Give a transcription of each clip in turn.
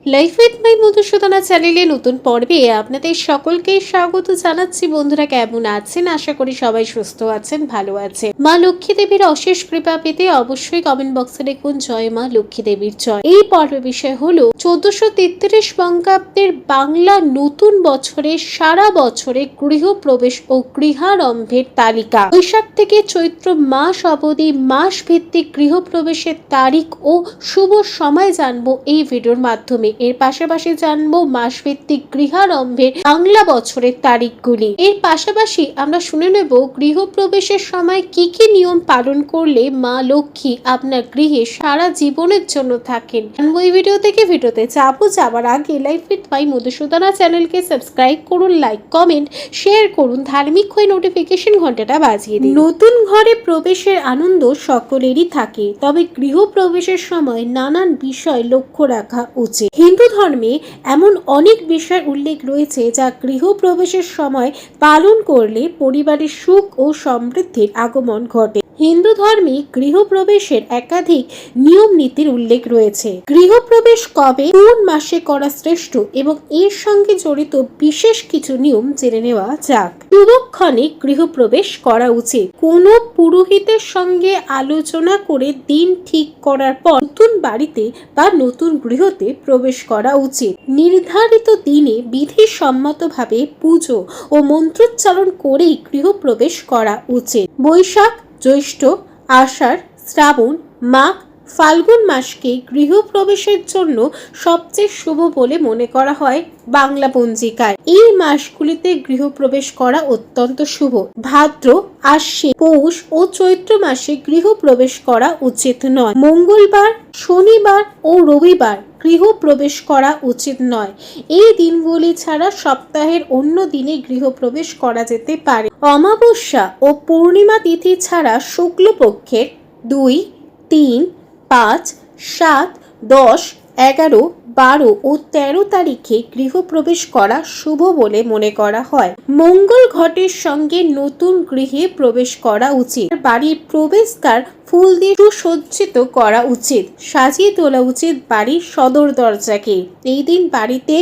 Life with my Madhusudana চ্যানেলে নতুন পর্বে আপনাদের সকলকে স্বাগত জানাচ্ছি। বন্ধুরা কেমন আছেন? আশা করি সবাই সুস্থ আছেন, ভালো আছেন। মা লক্ষ্মী দেবীর অশেষ কৃপা পেতে অবশ্যই কমেন্ট বক্সে লিখুন জয় মা লক্ষ্মী দেবীর জয়। এই পর্বের বিষয় হলো 1433 বঙ্গাব্দের বাংলা নতুন বছরে সারা বছরে গৃহপ্রবেশ ও গৃহারম্ভের তালিকা। বৈশাখ থেকে চৈত্র মাস অবধি মাস ভিত্তিক গৃহপ্রবেশের তারিখ ও শুভ সময় জানবো এই ভিডিওর মাধ্যমে। এর পাশাপাশি জানবো মাসভিত্তিক গৃহারম্ভের বাংলা বছরের তারিখগুলি। এর পাশাপাশি আমরা শুনে নেব গৃহপ্রবেশের সময় কি কি নিয়ম পালন করলে মা লক্ষ্মী আপনার গৃহে সারা জীবনের জন্য থাকেন। এই ভিডিও থেকে ভিডিওতে যাবার আগে লাইফ উইথ মাই মধুসূদনা চ্যানেলকে সাবস্ক্রাইব করুন, লাইক কমেন্ট শেয়ার করুন, ধার্মিক হয়ে নোটিফিকেশন ঘন্টাটা বাজিয়ে দিন। নতুন ঘরে প্রবেশের আনন্দ সকলেরই থাকে, তবে গৃহপ্রবেশের সময় নানান বিষয় লক্ষ্য রাখা উচিত। হিন্দু ধর্মে এমন অনেক বিষয় উল্লেখ রয়েছে যা গৃহপ্রবেশের সময় পালন করলে পরিবারের সুখ ও সমৃদ্ধির আগমন ঘটে। হিন্দু ধর্মে গৃহপ্রবেশের একাধিক নিয়ম নীতির উল্লেখ রয়েছে। গৃহপ্রবেশ কবে, কোন মাসে করা শ্রেষ্ঠ এবং এর সঙ্গে জড়িত বিশেষ কিছু নিয়ম জেনে নেওয়া যাক। পূর্বক্ষণে গৃহপ্রবেশ করা উচিত। কোন পুরোহিতের সঙ্গে আলোচনা করে দিন ঠিক করার পর নতুন বাড়িতে বা নতুন গৃহতে প্রবেশ করা উচিত। নির্ধারিত দিনে বিধিসম্মতভাবে পুজো ও মন্ত্রোচ্চারণ করেই গৃহপ্রবেশ করা উচিত। বৈশাখ, জ্যৈষ্ঠ, আষাঢ়, শ্রাবণ, মাঘ, ফাল্গুন মাসকে গৃহপ্রবেশের জন্য সবচেয়ে শুভ বলে মনে করা হয় বাংলা পঞ্জিকায়। এই মাসগুলিতে গৃহপ্রবেশ করা অত্যন্ত শুভ। ভাদ্র, আশ্বিন, পৌষ ও চৈত্র মাসে গৃহপ্রবেশ করা উচিত নয়। মঙ্গলবার, শনিবার ও রবিবার গৃহপ্রবেশ করা উচিত নয়। এই দিনগুলি ছাড়া সপ্তাহের অন্য দিনে গৃহপ্রবেশ করা যেতে পারে। অমাবস্যা ও পূর্ণিমা তিথি ছাড়া শুক্লপক্ষের 2, 3, 5, 7, 10, 11, 12 ও 13 তারিখে গৃহপ্রবেশ করা শুভ বলে মনে করা হয়। মঙ্গল ঘটের সঙ্গে নতুন গৃহে প্রবেশ করা উচিত। বাড়ির প্রবেশদ্বার ফুল দিয়ে সুসজ্জিত করা উচিত। সাজিয়ে তোলা উচিত বাড়ির সদর দরজাকে। এই দিন বাড়িতে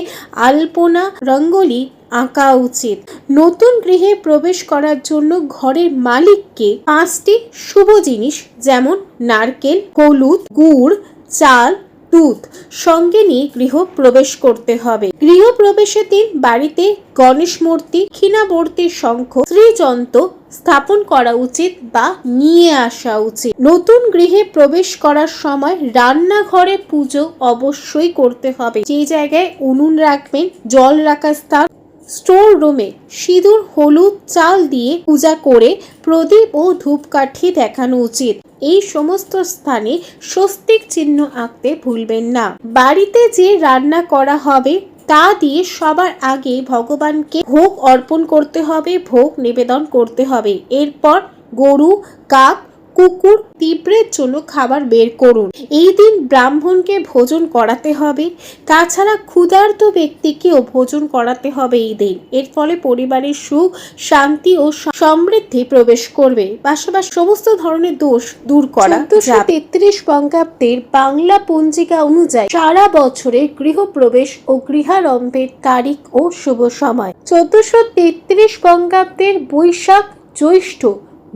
আলপনা, রঙ্গোলি আঁকা উচিত। নতুন গৃহে প্রবেশ করার জন্য ঘরের মালিককে 5টি শুভ জিনিস যেমন নারকেল, হলুদ, গুড়, চাল, দুধ সঙ্গে নিয়ে গৃহ প্রবেশ করতে হবে। গৃহ প্রবেশের দিন বাড়িতে গণেশ মূর্তি, দক্ষিণাবর্তী শঙ্খ, শ্রীযন্ত্র স্থাপন করা উচিত বা নিয়ে আসা উচিত। নতুন গৃহে প্রবেশ করার সময় রান্নাঘরে পুজো অবশ্যই করতে হবে। যে জায়গায় উনুন রাখবেন, জল রাখার স্থান, স্টোর রুমে সিঁদুর, হলুদ, চাল দিয়ে পূজা করে প্রদীপ ও ধূপকাঠি দেখানো উচিত। এই সমস্ত স্থানে স্বস্তিক চিহ্ন আঁকতে ভুলবেন না। বাড়িতে যে রান্না করা হবে তা দিয়ে সবার আগে ভগবানকে ভোগ অর্পণ করতে হবে, ভোগ নিবেদন করতে হবে। এরপর গরু, কাক, কুকুর, পিঁপড়ের জন্য খাবার বের করুন। এই দিন ব্রাহ্মণকে ভোজন করাতে হবে। তাছাড়া ক্ষুধার্ত ব্যক্তিকেও ভোজন করাতে হবে এই দিন। এর ফলে পরিবারের সুখ, শান্তি ও সমৃদ্ধি প্রবেশ করবে। পাশাপাশি সমস্ত ধরনের দোষ দূর করা যাবে। 1433 বঙ্গাব্দের বাংলা পঞ্জিকা অনুযায়ী সারা বছরে গৃহপ্রবেশ ও গৃহারম্ভের তারিখ ও শুভ সময়। 1433 বঙ্গাব্দের বৈশাখ, জ্যৈষ্ঠ,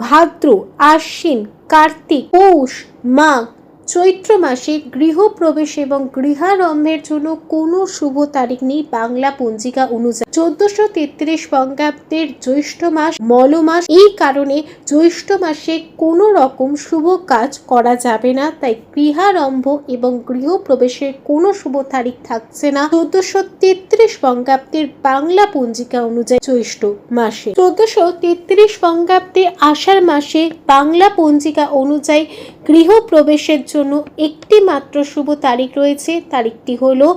ভাদ্র, আশ্বিন, কার্তিক, পৌষ, মাঘ, চৈত্র মাসে গৃহপ্রবেশ এবং গৃহারম্ভের জন্য কোনো শুভ তারিখ নেই বাংলা পঞ্জিকা অনুযায়ী। 1433 বঙ্গাব্দের জ্যৈষ্ঠ মাস মল মাস। এই কারণে জ্যৈষ্ঠ মাসে কোনো রকম শুভ কাজ করা যাবে না, তাই গৃহারম্ভ এবং গৃহপ্রবেশের কোনো শুভ তারিখ থাকছে না 1433 বঙ্গাব্দের বাংলা পঞ্জিকা অনুযায়ী জ্যৈষ্ঠ মাসে। 1433 বঙ্গাব্দে আষাঢ় মাসে বাংলা পঞ্জিকা অনুযায়ী গৃহপ্রবেশের জন্য একটি মাত্র শুভ তারিখ রয়েছে। তারিখটি হলো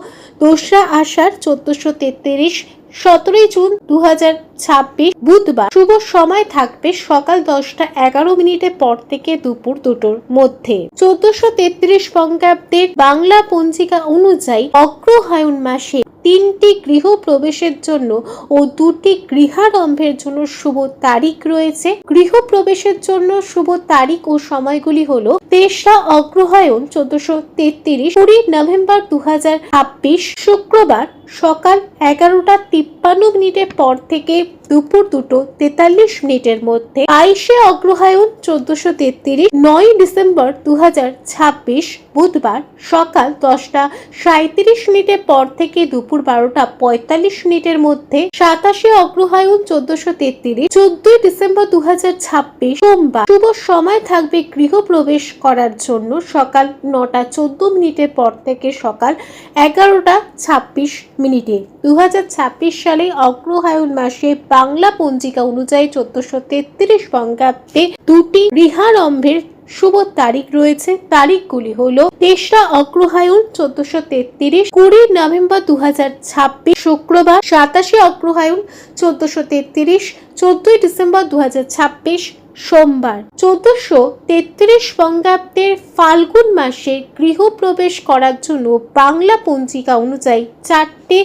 2রা আষাঢ় 1433, 17ই জুন 2026 বুধবার। শুভ সময় থাকবে সকাল 10:11 পর থেকে দুপুর 2টোর মধ্যে। 1433 বঙ্গাব্দের বাংলা পঞ্জিকা অনুযায়ী অগ্রহায়ণ মাসে 3টি গৃহ প্রবেশের জন্য ও 2টি গৃহারম্ভের জন্য শুভ তারিখ রয়েছে। গৃহ প্রবেশের জন্য শুভ তারিখ ও সময়গুলি হলো 3রা অগ্রহায়ণ 1433, 20 নভেম্বর 2026 শুক্রবার সকাল 11:53 পর থেকে দুপুর 2:43 মধ্যে। 22 অগ্রহায়ণ 1433, 9 ডিসেম্বর 2026 বুধবার সকাল 10:37 পর থেকে দুপুর 12:45 মধ্যে। 27 অগ্রহায়ণ 1433, 14 ডিসেম্বর 2026 সোমবার। শুভ সময় থাকবে গৃহ প্রবেশ করার জন্য সকাল 9:14 পর থেকে সকাল 11:26। 2026 সালে অগ্রহায়ণ মাসে বাংলা পঞ্জিকা অনুযায়ী 1433 বঙ্গাব্দে 2টি গৃহারম্ভের শুভ তারিখ রয়েছে। তারিখগুলি হলো 3রা অগ্রহায়ণ 1433, 20 নভেম্বর 2026 শুক্রবার, 27 অগ্রহায়ণ 1433, 14 ডিসেম্বর 2026 সোমবার। 1433 বঙ্গাব্দের ফাল্গুন মাসে গৃহপ্রবেশ করার জন্য বাংলা পঞ্জিকা অনুযায়ী 4টে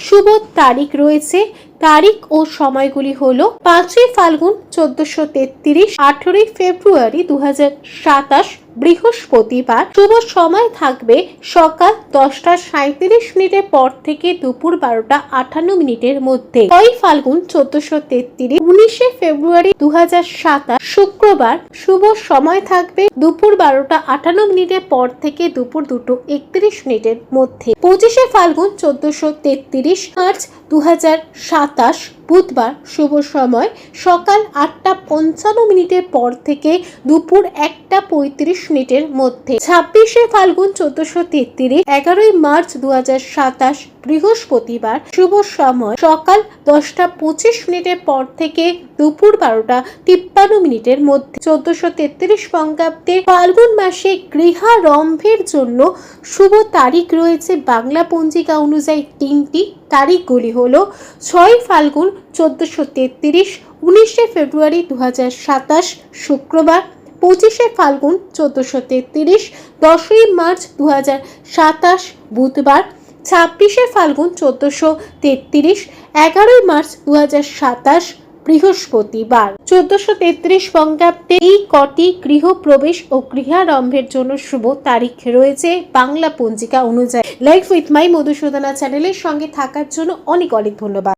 শুভ তারিখ রয়েছে। তারিখ ও সময়গুলি হলো 5 ফাল্গুন 1433, 18 ফেব্রুয়ারি 2027 বৃহস্পতিবার। শুভ সময় থাকবে সকাল 10:37 পর থেকে দুপুর 12:58 মধ্যে। 6 ফাল্গুন 1433, 19 ফেব্রুয়ারি 2027 শুক্রবার। শুভ সময় থাকবে দুপুর 12:58 পর থেকে দুপুর 2:31 মধ্যে। 25 ফাল্গুন 1433, মার্চ 2027 বুধবার। শুভ সময় সকাল 8:55 পর থেকে দুপুর 1:35 মধ্যে। 26 ফাল্গুন 1433, 11 মার্চ 2027 বৃহস্পতিবার। শুভ সময় সকাল 10:25 পর থেকে দুপুর 12:53 মধ্যে। 1433 বঙ্গাব্দে ফাল্গুন মাসে গৃহারম্ভের জন্য শুভ তারিখ রয়েছে বাংলা পঞ্জিকা অনুযায়ী 3টি। তারিখগুলি হলো 6 ফাল্গুন 1433, 19 ফেব্রুয়ারি 2027 শুক্রবার, 25 ফাল্গুন 1433, 10 মার্চ 2027 বুধবার, 26 ফাল্গুন 1433, 11 মার্চ 2027 বৃহস্পতিবার। 1433 বঙ্গাব্দে এই কটি গৃহ প্রবেশ ও গৃহারম্ভের জন্য শুভ তারিখ রয়েছে বাংলা পঞ্জিকা অনুযায়ী। লাইফ উইথ মাই মধুসূদনা চ্যানেলের সঙ্গে থাকার জন্য অনেক অনেক ধন্যবাদ।